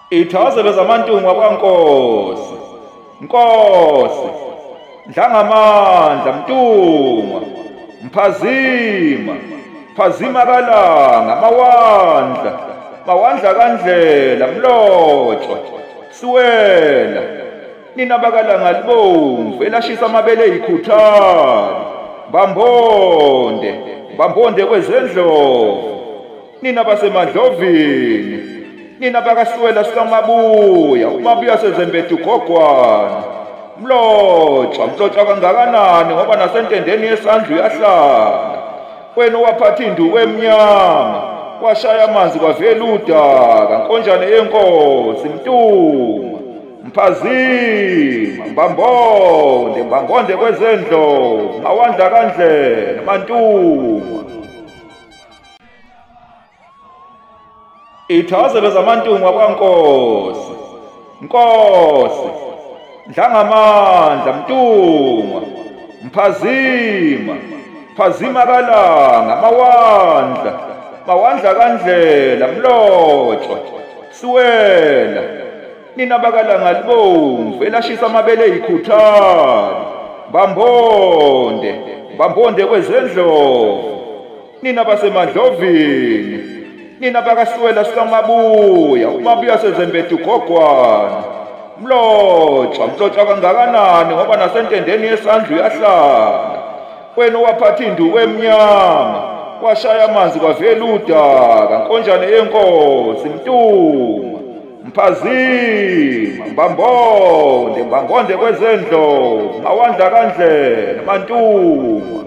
Ithazelo zamantungu wakwaNkosi. Nkosi, Dlangamandla Mtungwa, Mphazima, Phazima kalanga, Mawandla kaNdlela, Mlotshwa, Siwela, nina bakalanga libomvu elashisa amabele ey'khuthane, Mbambonde kwezendlovu, nina basemadlovini, nina bakasiwela sikaMabuya, uMabuya sezembethe ugogwana, Mlotshwa kangakanani ngoba nasentendeni yesandla uyahlala, wena owaphatha induku emnyama, washaya amanzi kwavela udaka, nkonjane yenkosi Mtungwa, Mphazima, Mbambonde kwezendlovu, Mawandla kaNdlela, Mantungwa. Ithazelo zamantungu wakwaNkosi. Nkosi, Dlangamandla Mtungwa, Mphazima, Phazima kalanga, Mawandla kaNdlela, Mlotshwa, Siwela, nina bakalanga libomvu elashisa amabele ey'khuthane, Mbambonde kwezendlovu, nina basemadlovini, nina bakasiwela sikaMabuya, uMabuya sezembethe ugogwana, Mlotshwa kangakanani ngoba nasentendeni yesandla uyahlala, wena owaphatha induku emnyama, washaya amanzi kwavela udaka, nkonjane yenkosi Mtungwa, Mphazima, Mbambonde kwezendlovu, Mawandla kaNdlela, Mantungwa.